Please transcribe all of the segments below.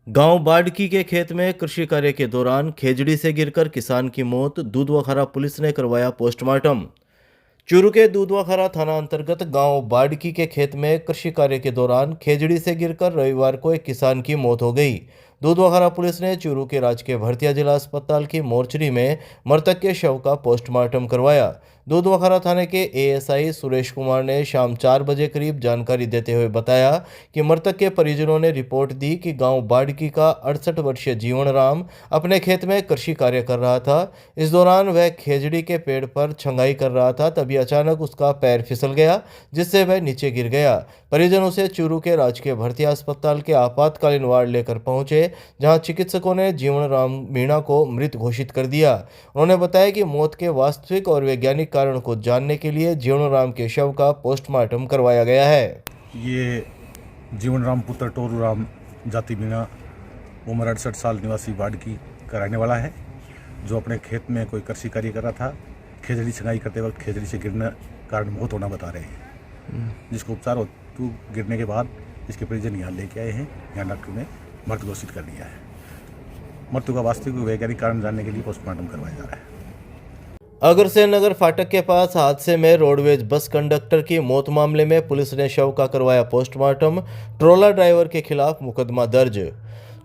गांव बाडकी के खेत में कृषि कार्य के दौरान खेजड़ी से गिरकर किसान की मौत। दूधवाखरा पुलिस ने करवाया पोस्टमार्टम। चूरू के दूधवाखरा थाना अंतर्गत गांव बाडकी के खेत में कृषि कार्य के दौरान खेजड़ी से गिरकर रविवार को एक किसान की मौत हो गई। दूधवाखरा पुलिस ने चूरू के राजकीय भरतिया जिला अस्पताल की मोर्चरी में मृतक के शव का पोस्टमार्टम करवाया। दूधवाखरा थाने के एएसआई सुरेश कुमार ने शाम 4 बजे करीब जानकारी देते हुए बताया कि मृतक के परिजनों ने रिपोर्ट दी कि गांव बाडकी का 68 वर्षीय जीवन राम अपने खेत में कृषि कार्य कर रहा था। इस दौरान वह खेजड़ी के पेड़ पर छंगाई कर रहा था, तभी अचानक उसका पैर फिसल गया, जिससे वह नीचे गिर गया। परिजन उसे चूरू के राजकीय भरतिया अस्पताल के आपातकालीन वार्ड लेकर पहुंचे, जहां चिकित्सकों ने जीवन राम मीणा को मृत घोषित कर दिया। उन्होंने बताया कि मौत के वास्तविक और वैज्ञानिक कारण को जानने के लिए जीवन राम के शव का पोस्टमार्टम करवाया गया है। ये जीवन राम पुत्र टोरू राम जाति मीणा, उम्र 68 साल, निवासी बाडकी का रहने वाला है, जो अपने खेत में कोई कृषि कार्य कर रहा था। खेजड़ी छंगाई करते वक्त खेजड़ी से गिरने कारण मौत होना बता रहे हैं, जिसको उपचार हेतु गिरने के बाद इसके परिजन यहाँ लेके आए हैं। यहाँ डॉक्टर ने मृत घोषित कर दिया है। मृत्यु का वास्तविक वैज्ञानिक कारण जानने के लिए पोस्टमार्टम करवाया जा रहा है। अग्रसेन नगर फाटक के पास हादसे में रोडवेज बस कंडक्टर की मौत मामले में पुलिस ने शव का करवाया पोस्टमार्टम। ट्रोला ड्राइवर के खिलाफ मुकदमा दर्ज।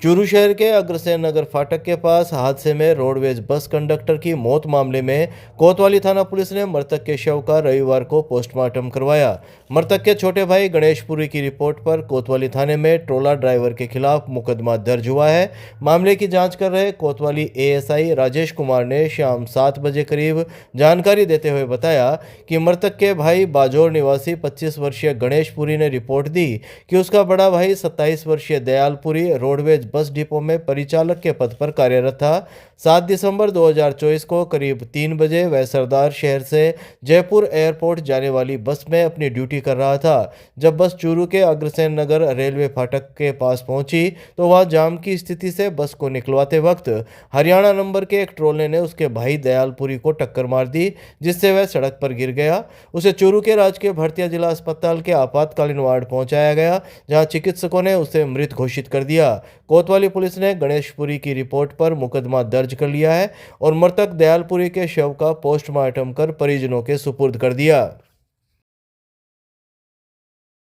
चूरू शहर के अग्रसेन नगर फाटक के पास हादसे में रोडवेज बस कंडक्टर की मौत मामले में कोतवाली थाना पुलिस ने मृतक के शव का रविवार को पोस्टमार्टम करवाया। मृतक के छोटे भाई गणेशपुरी की रिपोर्ट पर कोतवाली थाने में ट्रोला ड्राइवर के खिलाफ मुकदमा दर्ज हुआ है। मामले की जांच कर रहे कोतवाली एएसआई राजेश कुमार ने शाम 7 बजे करीब जानकारी देते हुए बताया कि मृतक के भाई बाजोर निवासी 25 वर्षीय गणेशपुरी ने रिपोर्ट दी कि उसका बड़ा भाई 27 वर्षीय दयालपुरी रोडवेज बस डिपो में परिचालक के पद पर कार्यरत था। 7 दिसंबर 2024 को करीब 3 बजे वह सरदार शहर से जयपुर एयरपोर्ट जाने वाली बस में अपनी ड्यूटी कर रहा था। जब बस चूरू के अग्रसेन नगर रेलवे फाटक के पास पहुंची तो वहां जाम की स्थिति से बस को निकलवाते वक्त हरियाणा नंबर के एक ट्रोले ने उसके भाई दयालपुरी को टक्कर मार दी, जिससे वह सड़क पर गिर गया। उसे चूरू के राजकीय भरतिया जिला अस्पताल के आपातकालीन वार्ड पहुंचाया गया, जहां चिकित्सकों ने उसे मृत घोषित कर दिया। कोतवाली पुलिस ने गणेशपुरी की रिपोर्ट पर मुकदमा दर्ज कर लिया है और मृतक दयालपुरी के शव का पोस्टमार्टम कर परिजनों के सुपुर्द कर दिया।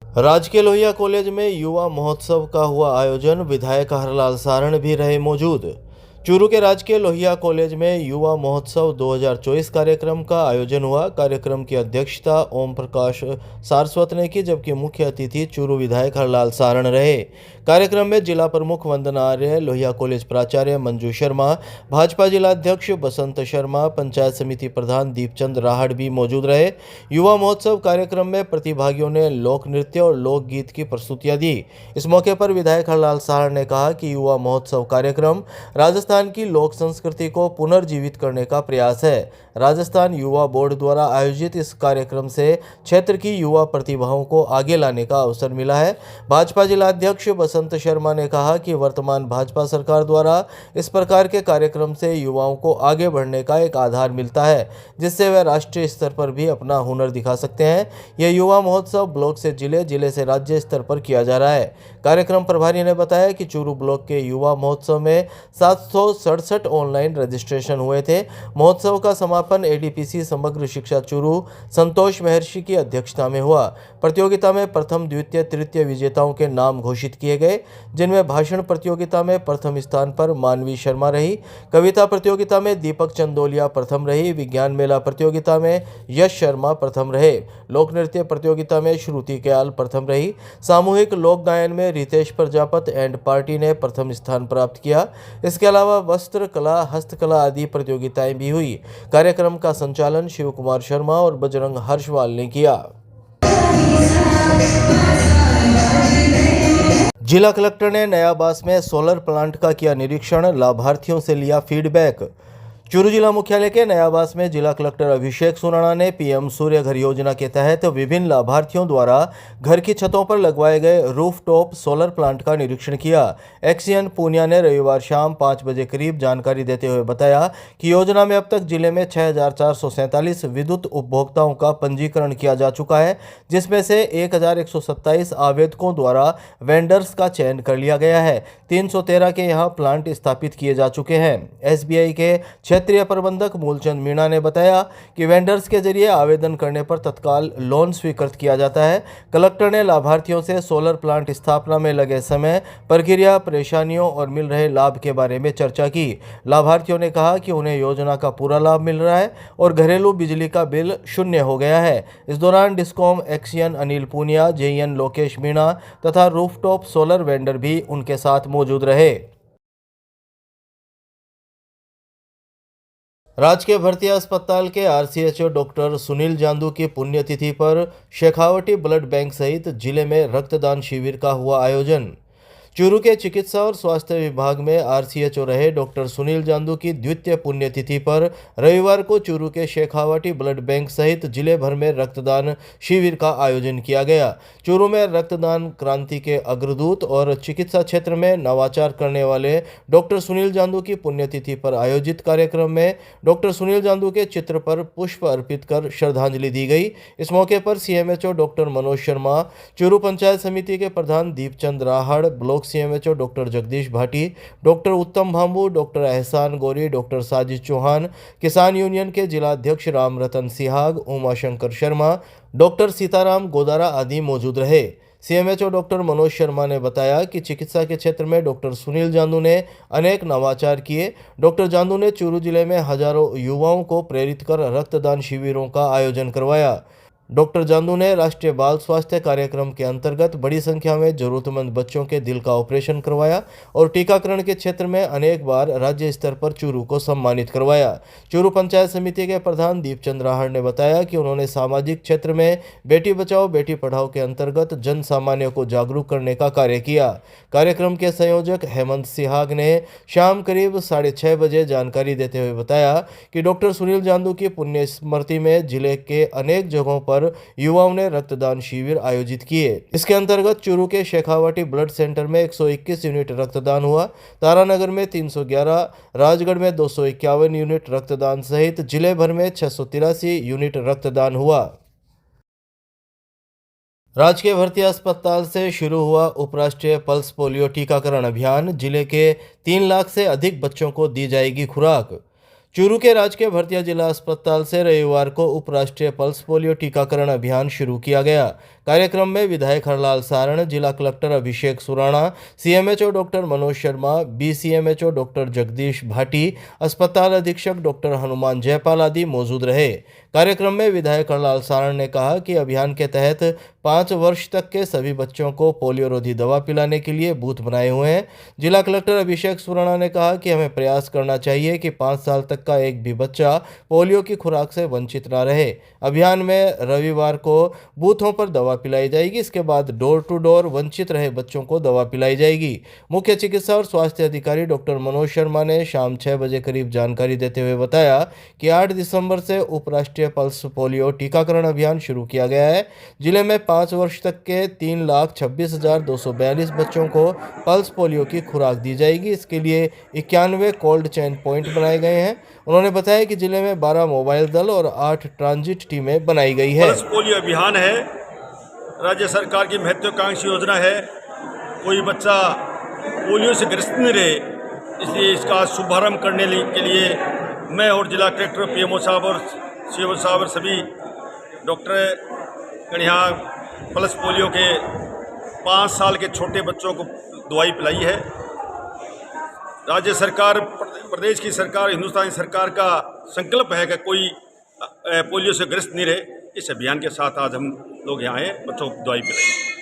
राजकीय लोहिया कॉलेज में युवा महोत्सव का हुआ आयोजन। विधायक हरलाल सारण भी रहे मौजूद। चूरू के राजकीय लोहिया कॉलेज में युवा महोत्सव 2024 कार्यक्रम का आयोजन हुआ। कार्यक्रम की अध्यक्षता ओम प्रकाश सारस्वत ने की, जबकि मुख्य अतिथि चूरू विधायक हरलाल सारण रहे। कार्यक्रम में जिला प्रमुख वंदना आर्य, लोहिया कॉलेज प्राचार्य मंजू शर्मा, भाजपा जिला अध्यक्ष बसंत शर्मा, पंचायत समिति प्रधान दीपचंद राहड़ भी मौजूद रहे। युवा महोत्सव कार्यक्रम में प्रतिभागियों ने लोक नृत्य और लोकगीत की प्रस्तुतियां दी। इस मौके पर विधायक हरलाल सारण ने कहा कि युवा महोत्सव कार्यक्रम राजस्थान की लोक संस्कृति को पुनर्जीवित करने का प्रयास है। राजस्थान युवा बोर्ड द्वारा आयोजित इस कार्यक्रम से क्षेत्र की युवा प्रतिभाओं को आगे लाने का अवसर मिला है। भाजपा जिला अध्यक्ष बसंत शर्मा ने कहा कि वर्तमान भाजपा सरकार द्वारा इस प्रकार के कार्यक्रम से युवाओं को आगे बढ़ने का एक आधार मिलता है, जिससे वे राष्ट्रीय स्तर पर भी अपना हुनर दिखा सकते हैं। यह युवा महोत्सव ब्लॉक से जिले, जिले से राज्य स्तर पर किया जा रहा है। कार्यक्रम प्रभारी ने बताया कि चूरू ब्लॉक के युवा महोत्सव में 767 ऑनलाइन रजिस्ट्रेशन हुए थे। महोत्सव का समापन एडीपीसी समग्र शिक्षा चूरू संतोष महर्षि की अध्यक्षता में हुआ। प्रतियोगिता में प्रथम, द्वितीय, तृतीय विजेताओं के नाम घोषित किए गए, जिनमें भाषण प्रतियोगिता में प्रथम स्थान पर मानवी शर्मा रही, कविता प्रतियोगिता में दीपक चंदोलिया प्रथम रही, विज्ञान मेला प्रतियोगिता में यश शर्मा प्रथम रहे, लोक नृत्य प्रतियोगिता में श्रुति कयाल प्रथम रही, सामूहिक लोक गायन में रितेश प्रजापत एंड पार्टी ने प्रथम स्थान प्राप्त किया। इसके अलावा वस्त्र कला, हस्तकला आदि प्रतियोगिताएं भी हुई। कार्यक्रम का संचालन शिव कुमार शर्मा और बजरंग हर्षवाल ने किया। जिला कलेक्टर ने नयाबास में सोलर प्लांट का किया निरीक्षण, लाभार्थियों से लिया फीडबैक। चूरू जिला मुख्यालय के नयाबास में जिला कलेक्टर अभिषेक सुराणा ने पीएम सूर्य घर योजना के तहत विभिन्न लाभार्थियों द्वारा घर की छतों पर लगवाए गए रूफटॉप सोलर प्लांट का निरीक्षण किया। एक्सीएन पूनिया ने रविवार शाम 5 बजे करीब जानकारी देते हुए बताया कि योजना में अब तक जिले में 6,447 विद्युत उपभोक्ताओं का पंजीकरण किया जा चुका है, जिसमें से 1,127 आवेदकों द्वारा वेंडर्स का चयन कर लिया गया है। 313 के यहाँ प्लांट स्थापित किए जा चुके हैं। एसबीआई के क्षेत्रीय प्रबंधक मूलचंद मीणा ने बताया कि वेंडर्स के जरिए आवेदन करने पर तत्काल लोन स्वीकृत किया जाता है। कलेक्टर ने लाभार्थियों से सोलर प्लांट स्थापना में लगे समय, प्रक्रिया, परेशानियों और मिल रहे लाभ के बारे में चर्चा की। लाभार्थियों ने कहा कि उन्हें योजना का पूरा लाभ मिल रहा है और घरेलू बिजली का बिल शून्य हो गया है। इस दौरान discom XEN Anil Poonia, JEN Lokesh Meena तथा रूफटॉप सोलर वेंडर भी उनके साथ मौजूद रहे। राजकीय भर्ती अस्पताल के आरसीएचओ डॉक्टर सुनील जांदू की पुण्यतिथि पर शेखावटी ब्लड बैंक सहित जिले में रक्तदान शिविर का हुआ आयोजन। चूरू के चिकित्सा और स्वास्थ्य विभाग में आरसीएचओ रहे डॉक्टर सुनील जांदू की द्वितीय पुण्यतिथि पर रविवार को चूरू के शेखावटी ब्लड बैंक सहित जिले भर में रक्तदान शिविर का आयोजन किया गया। चूरू में रक्तदान क्रांति के अग्रदूत और चिकित्सा क्षेत्र में नवाचार करने वाले डॉक्टर सुनील जांदू की पुण्यतिथि पर आयोजित कार्यक्रम में डॉक्टर सुनील जांदू के चित्र पर पुष्प अर्पित कर श्रद्धांजलि दी गई। इस मौके पर सीएमएचओ डॉक्टर मनोज शर्मा, चूरू पंचायत समिति के प्रधान Deepchand Rahar, block CMHO doctor Jagdish Bhati, doctor Uttam Bhambu, doctor एहसान गोरी, डॉक्टर साजिद चौहान, किसान यूनियन के जिला अध्यक्ष राम रतन सिहाग, उमाशंकर शर्मा, डॉक्टर सीताराम गोदारा आदि मौजूद रहे। सीएमएचओ डॉक्टर मनोज शर्मा ने बताया कि चिकित्सा के क्षेत्र में डॉक्टर सुनील जांदू ने अनेक नवाचार किए। डॉक्टर जांदू ने चूरू जिले में हजारों युवाओं को प्रेरित कर रक्तदान शिविरों का आयोजन करवाया। डॉक्टर जांदू ने राष्ट्रीय बाल स्वास्थ्य कार्यक्रम के अंतर्गत बड़ी संख्या में जरूरतमंद बच्चों के दिल का ऑपरेशन करवाया और टीकाकरण के क्षेत्र में अनेक बार राज्य स्तर पर चूरू को सम्मानित करवाया। चूरू पंचायत समिति के प्रधान दीपचंद राहड़ ने बताया कि उन्होंने सामाजिक क्षेत्र में बेटी बचाओ बेटी पढ़ाओ के अंतर्गत जन सामान्य को जागरूक करने का कार्य किया। कार्यक्रम के संयोजक हेमंत सिहाग ने शाम करीब 6:30 बजे जानकारी देते हुए बताया कि डॉक्टर सुनील जांदू की पुण्य स्मृति में जिले के अनेक जगहों पर युवाओं ने रक्तदान शिविर आयोजित किए। इसके अंतर्गत चूरू के शेखावटी ब्लड सेंटर में 121 यूनिट रक्तदान हुआ, तारानगर में 311, राजगढ़ में 251 यूनिट रक्तदान सहित जिले भर में 683 यूनिट रक्तदान हुआ। राजकीय भर्ती अस्पताल से शुरू हुआ उपराष्ट्रीय पल्स पोलियो टीकाकरण अभियान। जिले के 3 लाख से अधिक बच्चों को दी जाएगी खुराक। चूरू के राजकीय भर्तिया जिला अस्पताल से रविवार को उपराष्ट्रीय पल्स पोलियो टीकाकरण अभियान शुरू किया गया। कार्यक्रम में विधायक हरलाल सारण, जिला collector Abhishek Surana, CMHO doctor Manoj Sharma, BCMHO doctor Jagdish Bhati, अस्पताल अधीक्षक डॉक्टर हनुमान जयपाल आदि मौजूद रहे। कार्यक्रम में विधायक हरलाल सारण ने कहा कि अभियान के तहत 5 वर्ष तक के सभी बच्चों को पोलियो रोधी दवा पिलाने के लिए बूथ बनाए हुए हैं। जिला कलेक्टर अभिषेक सुराणा ने कहा कि हमें प्रयास करना चाहिए कि 5 साल तक का एक भी बच्चा पोलियो की खुराक से वंचित ना रहे। अभियान में रविवार को बूथों पर दवा पिलाई जाएगी। इसके बाद डोर टू डोर वंचित रहे बच्चों को दवा पिलाई जाएगी। मुख्य चिकित्सा और स्वास्थ्य अधिकारी डॉक्टर मनोज शर्मा ने शाम 6 बजे करीब जानकारी देते हुए बताया कि 8 दिसंबर से उपराष्ट्रीय पल्स पोलियो टीकाकरण अभियान शुरू किया गया है। जिले में 5 वर्ष तक के 3,26,242 बच्चों को पल्स पोलियो की खुराक दी जाएगी। इसके लिए 91 कोल्ड चेन पॉइंट बनाए गए हैं। उन्होंने बताया कि जिले में 12 मोबाइल दल और 8 ट्रांजिट टीमें बनाई गई है। पल्स पोलियो अभियान है, राज्य सरकार की महत्वाकांक्षी योजना है। कोई बच्चा पोलियो से ग्रस्त नहीं रहे, इसलिए इसका शुभारंभ करने के लिए मैं और जिला कलेक्टर, पीएमओ साहब और सीएमओ साहब और सभी डॉक्टर यहाँ पल्स पोलियो के 5 साल के छोटे बच्चों को दवाई पिलाई है। राज्य सरकार, प्रदेश की सरकार, हिंदुस्तानी सरकार का संकल्प है कि कोई पोलियो से ग्रस्त नहीं रहे। इस अभियान के साथ आज हम लोग यहाँ आए, बच्चों को दवाई पिलाई।